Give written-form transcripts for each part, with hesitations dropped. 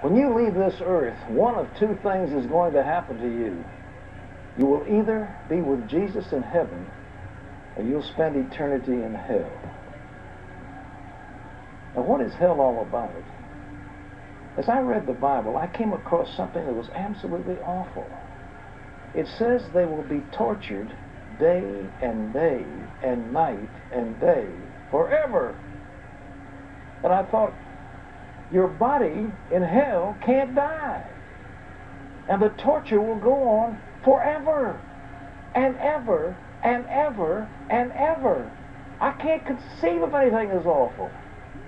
When you leave this earth, one of two things is going to happen to you. You will either be with Jesus in heaven, or you'll spend eternity in hell. Now, what is hell all about? As I read the Bible, I came across something that was absolutely awful. It says they will be tortured day and day and night and day forever. And I thought, your body in hell can't die. And the torture will go on forever and ever and ever and ever. I can't conceive of anything as awful.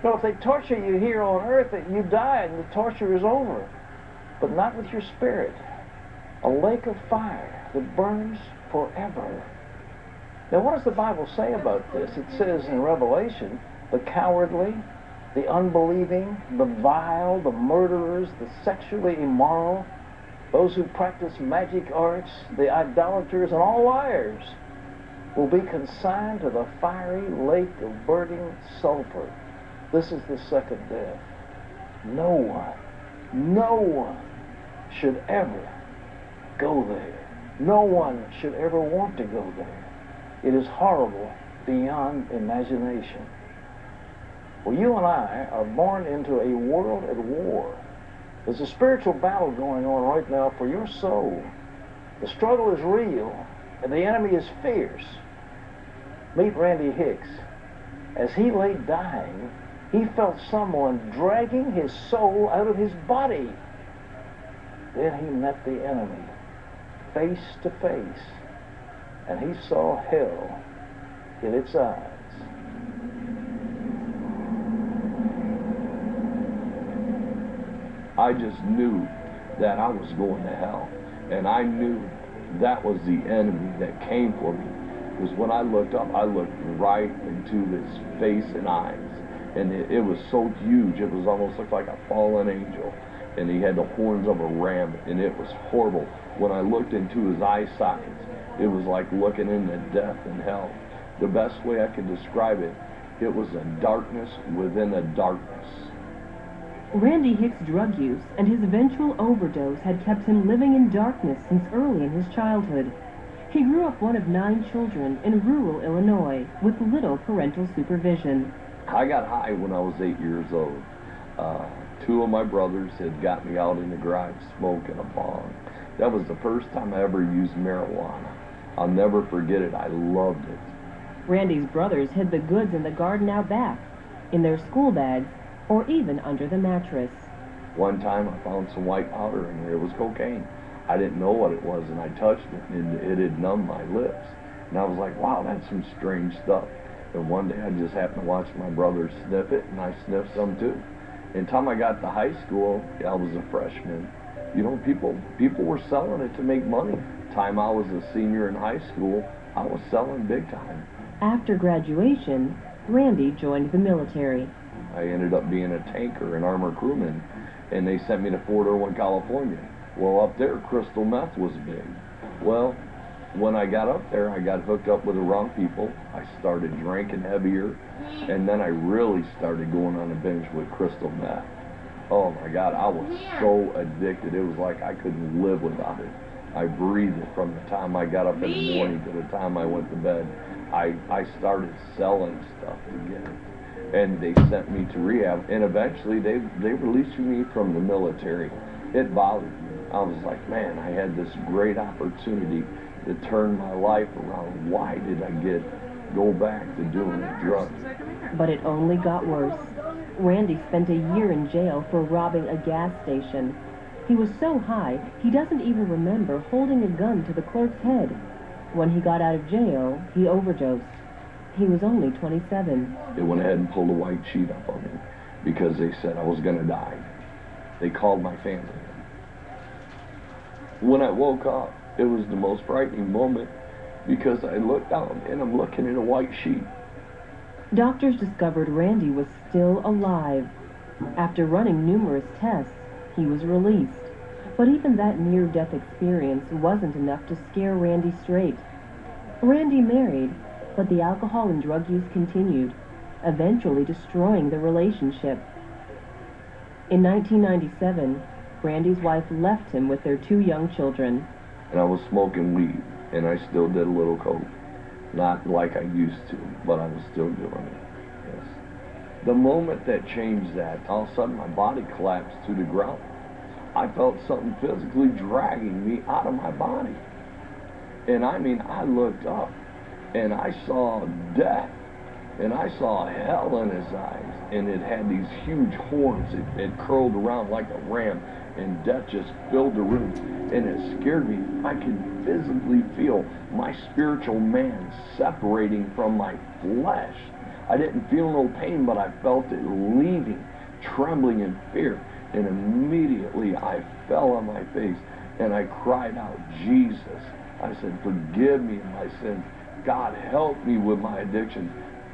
So if they torture you here on earth, that you die and the torture is over. But not with your spirit. A lake of fire that burns forever. Now, what does the Bible say about this? It says in Revelation, the cowardly, the unbelieving, the vile, the murderers, the sexually immoral, those who practice magic arts, the idolaters, and all liars will be consigned to the fiery lake of burning sulfur. This is the second death. No one should ever go there. No one should ever want to go there. It is horrible beyond imagination. Well, you and I are born into a world at war. There's a spiritual battle going on right now for your soul. The struggle is real, and the enemy is fierce. Meet Randy Hicks. As he lay dying, he felt someone dragging his soul out of his body. Then he met the enemy, face to face, and he saw hell in its eyes. I just knew that I was going to hell, and I knew that was the enemy that came for me. Because when I looked up, I looked right into his face and eyes, and it was so huge, it was almost looked like a fallen angel, and he had the horns of a ram, and it was horrible. When I looked into his eye sockets, it was like looking into death and hell. The best way I could describe it, it was a darkness within a darkness. Randy Hicks' drug use and his eventual overdose had kept him living in darkness since early in his childhood. He grew up one of 9 children in rural Illinois with little parental supervision. I got high when I was 8 years old. 2 of my brothers had got me out in the garage smoking a bong. That was the first time I ever used marijuana. I'll never forget it. I loved it. Randy's brothers hid the goods in the garden out back, in their school bags, or even under the mattress. One time I found some white powder in there. It was cocaine. I didn't know what it was, and I touched it, and it had numbed my lips. And I was like, wow, that's some strange stuff. And one day I just happened to watch my brother sniff it, and I sniffed some too. And time I got to high school, I was a freshman. You know, people were selling it to make money. Time I was a senior in high school, I was selling big time. After graduation, Randy joined the military. I ended up being a tanker, an armor crewman, and they sent me to Fort Irwin, California. Well, up there, crystal meth was big. Well, when I got up there, I got hooked up with the wrong people. I started drinking heavier, and then I really started going on a binge with crystal meth. Oh my God, I was so addicted. It was like I couldn't live without it. I breathed it from the time I got up in the morning to the time I went to bed. I started selling stuff to get it. And they sent me to rehab, and eventually they released me from the military. It bothered me. I was like, man, I had this great opportunity to turn my life around. Why did I go back to doing the drugs? But it only got worse. Randy spent a year in jail for robbing a gas station. He was so high, he doesn't even remember holding a gun to the clerk's head. When he got out of jail, he overdosed. He was only 27. They went ahead and pulled a white sheet up on me because they said I was going to die. They called my family. When I woke up, it was the most frightening moment because I looked down and I'm looking at a white sheet. Doctors discovered Randy was still alive. After running numerous tests, he was released. But even that near-death experience wasn't enough to scare Randy straight. Randy married, but the alcohol and drug use continued, eventually destroying the relationship. In 1997, Randy's wife left him with their 2 young children. And I was smoking weed, and I still did a little coke. Not like I used to, but I was still doing it, yes. The moment that changed that, all of a sudden my body collapsed to the ground. I felt something physically dragging me out of my body. And I mean, I looked up, and I saw death, and I saw hell in his eyes, and it had these huge horns. It curled around like a ram, and death just filled the room, and it scared me. I could physically feel my spiritual man separating from my flesh. I didn't feel no pain, but I felt it leaving, trembling in fear, and immediately I fell on my face, and I cried out, Jesus. I said, forgive me of my sins. God, help me with my addiction.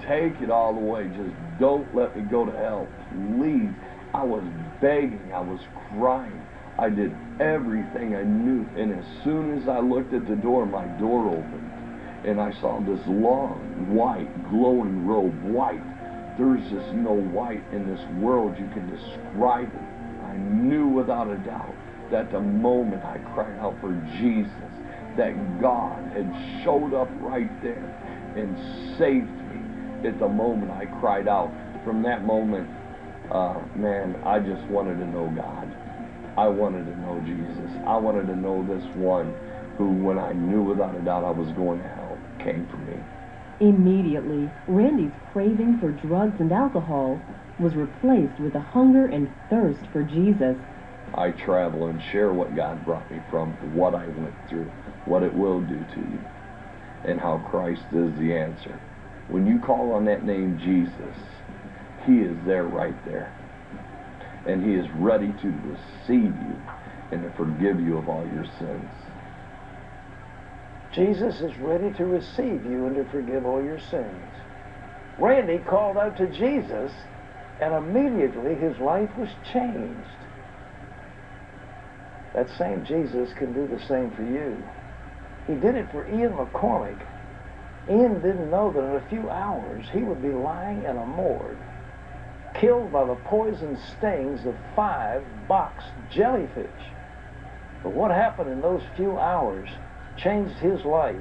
Take it all away. Just don't let me go to hell, please. I was begging. I was crying. I did everything I knew. And as soon as I looked at the door, my door opened. And I saw this long, white, glowing robe. White. There's just no white in this world you can describe it. I knew without a doubt that the moment I cried out for Jesus, that God had showed up right there and saved me at the moment I cried out. From that moment, man, I just wanted to know God. I wanted to know Jesus. I wanted to know this one who, when I knew without a doubt I was going to hell, came for me. Immediately, Randy's craving for drugs and alcohol was replaced with a hunger and thirst for Jesus. I travel and share what God brought me from, what I went through, what it will do to you, and how Christ is the answer. When you call on that name Jesus, He is there right there. And He is ready to receive you and to forgive you of all your sins. Jesus is ready to receive you and to forgive all your sins. Randy called out to Jesus, and immediately his life was changed. That same Jesus can do the same for you. He did it for Ian McCormick. Ian didn't know that in a few hours he would be lying in a morgue, killed by the poison stings of 5 box jellyfish. But what happened in those few hours changed his life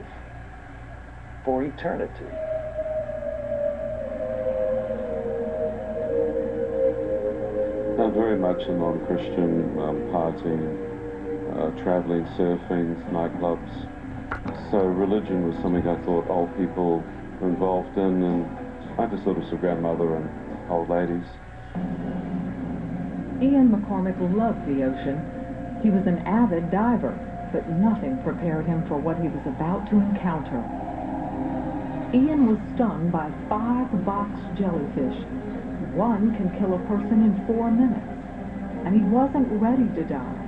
for eternity. I'm very much a non-Christian, partying, traveling, surfing, nightclubs. So religion was something I thought old people were involved in, and I just thought it was a grandmother and old ladies. Ian McCormick loved the ocean. He was an avid diver, but nothing prepared him for what he was about to encounter. Ian was stung by 5 box jellyfish. One can kill a person in 4 minutes, and he wasn't ready to die.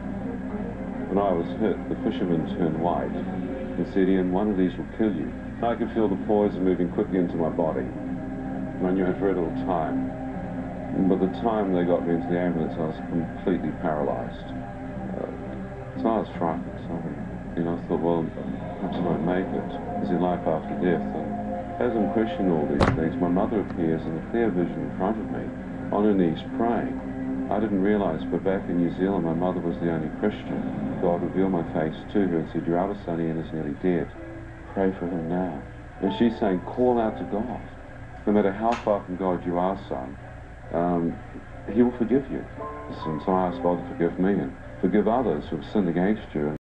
When I was hit, the fisherman turned white and said, Ian, one of these will kill you. I could feel the poison moving quickly into my body, and I knew I had very little time. And by the time they got me into the ambulance, I was completely paralyzed. So I was frightened. So, I thought, well, perhaps I won't make it. Is there life after death? And as I'm questioning all these things, my mother appears in a clear vision in front of me, on her knees praying. I didn't realize, but back in New Zealand, my mother was the only Christian. God revealed my face to her and said, your other son Ian is nearly dead. Pray for him now. And she's saying, call out to God. No matter how far from God you are, son, He will forgive you. And so I asked God to forgive me and forgive others who have sinned against you.